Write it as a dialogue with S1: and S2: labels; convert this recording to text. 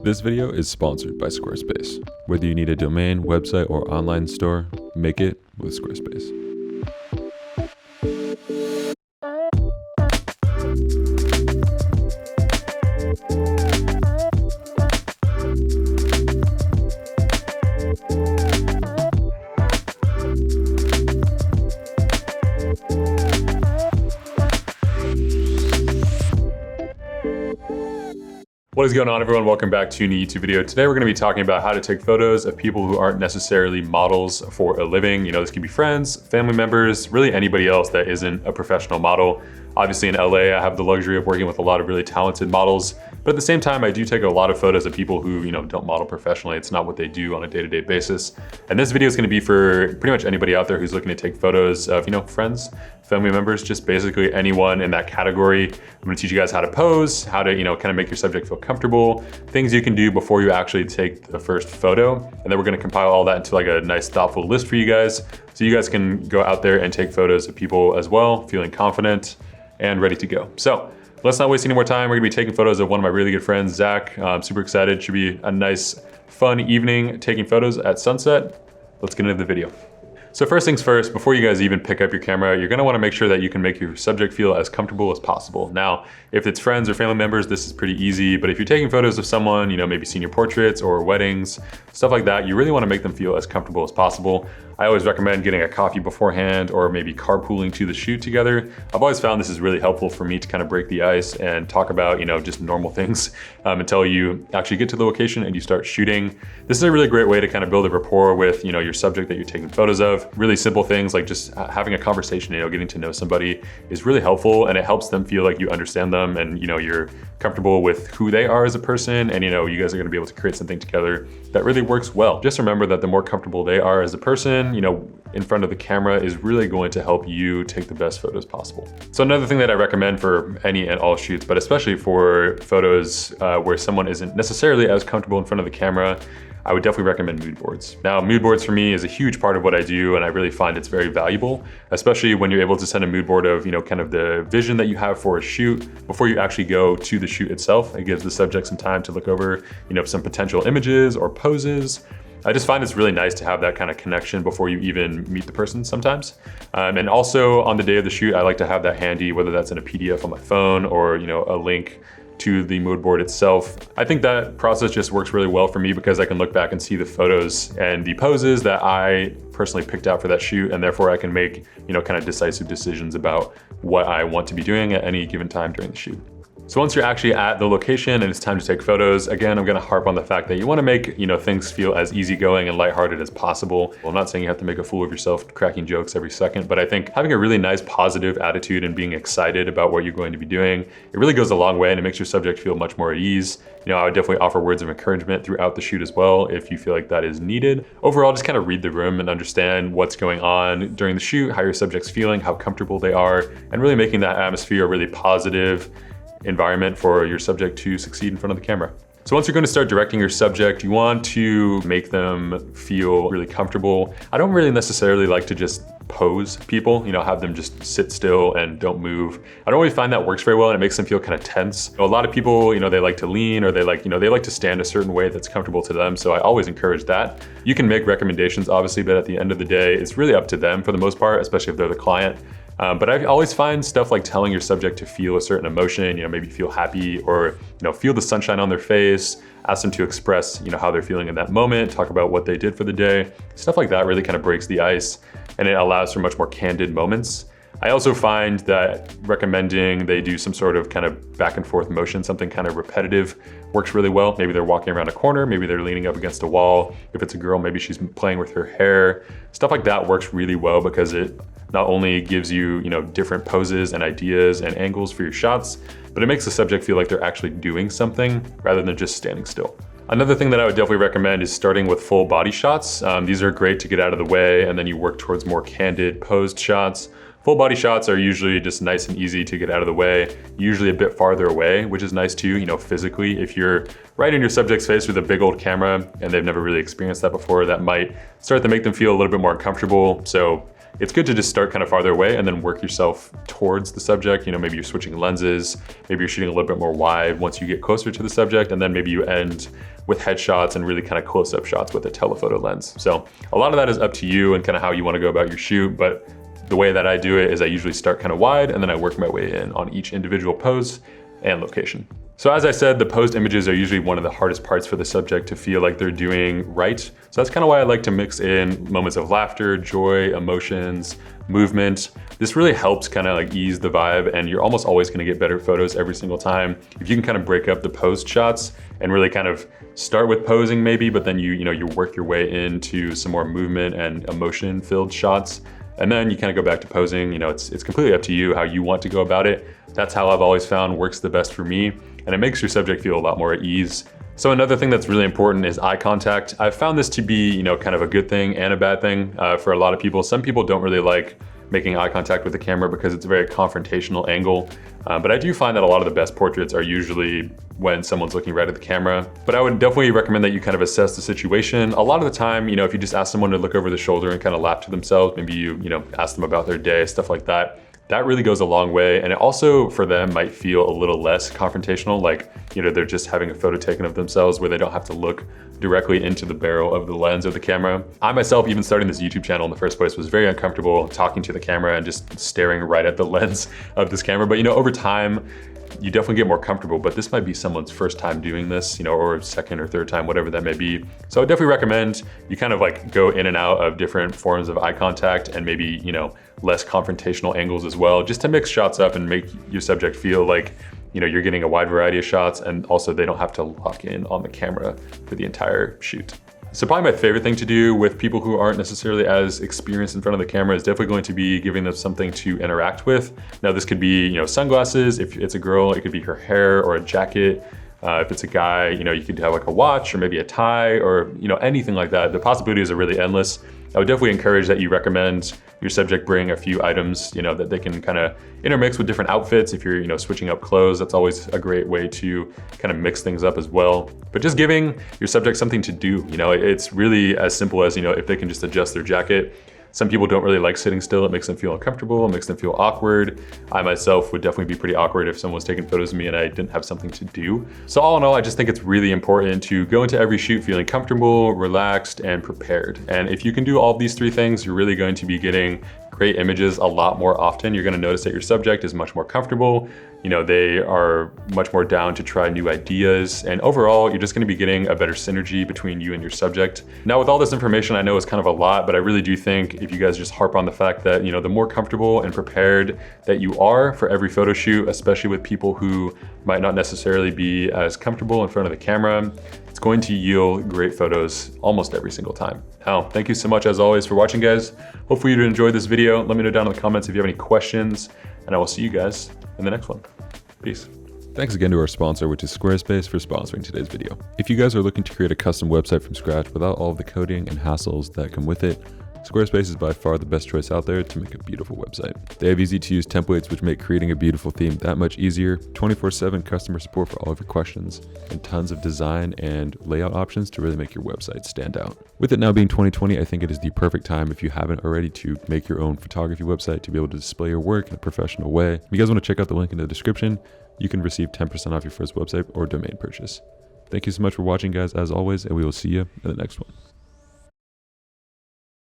S1: This video is sponsored by Squarespace. Whether you need a domain, website, or online store, make it with Squarespace.
S2: What is going on, everyone? Welcome back to a new YouTube video. Today we're going to be talking about how to take photos of people who aren't necessarily models for a living. You know, this could be friends, family members, really anybody else that isn't a professional model. Obviously in LA, I have the luxury of working with a lot of really talented models, but at the same time, I do take a lot of photos of people who, don't model professionally. It's not what they do on a day-to-day basis. And this video is going to be for pretty much anybody out there who's looking to take photos of, friends, family members, just basically anyone in that category. I'm going to teach you guys how to pose, how to, kind of make your subject feel comfortable, things you can do before you actually take the first photo. And then we're going to compile all that into like a nice, thoughtful list for you guys. So you guys can go out there and take photos of people as well, feeling confident and ready to go. So let's not waste any more time. We're gonna be taking photos of one of my really good friends, Zach. I'm super excited. Should be a nice, fun evening taking photos at sunset. Let's get into the video. So first things first, before you guys even pick up your camera, you're gonna wanna make sure that you can make your subject feel as comfortable as possible. Now, if it's friends or family members, this is pretty easy, but if you're taking photos of someone, maybe senior portraits or weddings, stuff like that, you really wanna make them feel as comfortable as possible. I always recommend getting a coffee beforehand or maybe carpooling to the shoot together. I've always found this is really helpful for me to kind of break the ice and talk about, just normal things until you actually get to the location and you start shooting. This is a really great way to kind of build a rapport with, your subject that you're taking photos of. Really simple things like just having a conversation, getting to know somebody is really helpful, and it helps them feel like you understand them and, you're comfortable with who they are as a person, and, you guys are gonna be able to create something together that really works well. Just remember that the more comfortable they are as a person, in front of the camera is really going to help you take the best photos possible. So another thing that I recommend for any and all shoots, but especially for photos where someone isn't necessarily as comfortable in front of the camera, I would definitely recommend mood boards. Now, mood boards for me is a huge part of what I do, and I really find it's very valuable, especially when you're able to send a mood board of, kind of the vision that you have for a shoot before you actually go to the shoot itself. It gives the subject some time to look over, some potential images or poses. I just find it's really nice to have that kind of connection before you even meet the person sometimes. And also on the day of the shoot, I like to have that handy, whether that's in a PDF on my phone or, a link to the mood board itself. I think that process just works really well for me because I can look back and see the photos and the poses that I personally picked out for that shoot, and therefore I can make, kind of decisive decisions about what I want to be doing at any given time during the shoot. So once you're actually at the location and it's time to take photos, again, I'm gonna harp on the fact that you wanna make, things feel as easygoing and lighthearted as possible. Well, I'm not saying you have to make a fool of yourself cracking jokes every second, but I think having a really nice positive attitude and being excited about what you're going to be doing, it really goes a long way and it makes your subject feel much more at ease. I would definitely offer words of encouragement throughout the shoot as well if you feel like that is needed. Overall, just kind of read the room and understand what's going on during the shoot, how your subject's feeling, how comfortable they are, and really making that atmosphere a really positive environment for your subject to succeed in front of the camera. So once you're going to start directing your subject, you want to make them feel really comfortable. I don't really necessarily like to just pose people, have them just sit still and don't move. I don't really find that works very well, and it makes them feel kind of tense. A lot of people, they like to lean, or they like to stand a certain way that's comfortable to them. So I always encourage that. You can make recommendations, obviously, but at the end of the day, it's really up to them for the most part, especially if they're the client. But I always find stuff like telling your subject to feel a certain emotion, maybe feel happy or, feel the sunshine on their face, ask them to express, how they're feeling in that moment, talk about what they did for the day. Stuff like that really kind of breaks the ice, and it allows for much more candid moments. I also find that recommending they do some sort of kind of back and forth motion, something kind of repetitive, works really well. Maybe they're walking around a corner, maybe they're leaning up against a wall. If it's a girl, maybe she's playing with her hair. Stuff like that works really well because it not only gives you, different poses and ideas and angles for your shots, but it makes the subject feel like they're actually doing something rather than just standing still. Another thing that I would definitely recommend is starting with full body shots. These are great to get out of the way, and then you work towards more candid posed shots. Full body shots are usually just nice and easy to get out of the way, usually a bit farther away, which is nice too, physically. If you're right in your subject's face with a big old camera and they've never really experienced that before, that might start to make them feel a little bit more uncomfortable. So it's good to just start kind of farther away and then work yourself towards the subject. You know, maybe you're switching lenses, maybe you're shooting a little bit more wide once you get closer to the subject, and then maybe you end with headshots and really kind of close-up shots with a telephoto lens. So a lot of that is up to you and kind of how you want to go about your shoot, but the way that I do it is I usually start kind of wide and then I work my way in on each individual pose and location. So as I said, the posed images are usually one of the hardest parts for the subject to feel like they're doing right. So that's kind of why I like to mix in moments of laughter, joy, emotions, movement. This really helps kind of like ease the vibe, and you're almost always gonna get better photos every single time. If you can kind of break up the posed shots and really kind of start with posing maybe, but then you work your way into some more movement and emotion filled shots. And then you kind of go back to posing. You know, it's completely up to you how you want to go about it. That's how I've always found works the best for me. And it makes your subject feel a lot more at ease. So another thing that's really important is eye contact. I've found this to be, you know, kind of a good thing and a bad thing for a lot of people. Some people don't really like making eye contact with the camera because it's a very confrontational angle. But I do find that a lot of the best portraits are usually when someone's looking right at the camera. But I would definitely recommend that you kind of assess the situation. A lot of the time, you know, if you just ask someone to look over the shoulder and kind of laugh to themselves, maybe you know, ask them about their day, stuff like that, that really goes a long way. And it also, for them, might feel a little less confrontational, like, you know, they're just having a photo taken of themselves where they don't have to look directly into the barrel of the lens of the camera. I myself, even starting this YouTube channel in the first place, was very uncomfortable talking to the camera and just staring right at the lens of this camera. But, you know, over time, you definitely get more comfortable, but this might be someone's first time doing this, you know, or second or third time, whatever that may be. So I definitely recommend you kind of like go in and out of different forms of eye contact and maybe, you know, less confrontational angles as well, just to mix shots up and make your subject feel like, you know, you're getting a wide variety of shots, and also they don't have to lock in on the camera for the entire shoot. So probably my favorite thing to do with people who aren't necessarily as experienced in front of the camera is definitely going to be giving them something to interact with. Now this could be, you know, sunglasses. If it's a girl, it could be her hair or a jacket. If it's a guy, you know, you could have like a watch or maybe a tie or, you know, anything like that. The possibilities are really endless. I would definitely encourage that you recommend your subject bring a few items, you know, that they can kind of intermix with different outfits. If you're, you know, switching up clothes, that's always a great way to kind of mix things up as well. But just giving your subject something to do, you know, it's really as simple as, you know, if they can just adjust their jacket. Some people don't really like sitting still. It makes them feel uncomfortable. It makes them feel awkward. I myself would definitely be pretty awkward if someone was taking photos of me and I didn't have something to do. So all in all, I just think it's really important to go into every shoot feeling comfortable, relaxed, and prepared. And if you can do all of these three things, you're really going to be getting great images a lot more often. You're gonna notice that your subject is much more comfortable. You know, they are much more down to try new ideas. And overall, you're just gonna be getting a better synergy between you and your subject. Now, with all this information, I know it's kind of a lot, but I really do think if you guys just harp on the fact that, you know, the more comfortable and prepared that you are for every photo shoot, especially with people who might not necessarily be as comfortable in front of the camera, it's going to yield great photos almost every single time. Now, thank you so much as always for watching, guys. Hopefully you enjoyed this video. Let me know down in the comments if you have any questions, and I will see you guys in the next one. Peace.
S1: Thanks again to our sponsor, which is Squarespace, for sponsoring today's video. If you guys are looking to create a custom website from scratch without all of the coding and hassles that come with it, Squarespace is by far the best choice out there to make a beautiful website. They have easy to use templates which make creating a beautiful theme that much easier, 24/7 customer support for all of your questions, and tons of design and layout options to really make your website stand out. With it now being 2020, I think it is the perfect time, if you haven't already, to make your own photography website to be able to display your work in a professional way. If you guys want to check out the link in the description, you can receive 10% off your first website or domain purchase. Thank you so much for watching, guys, as always, and we will see you in the next one.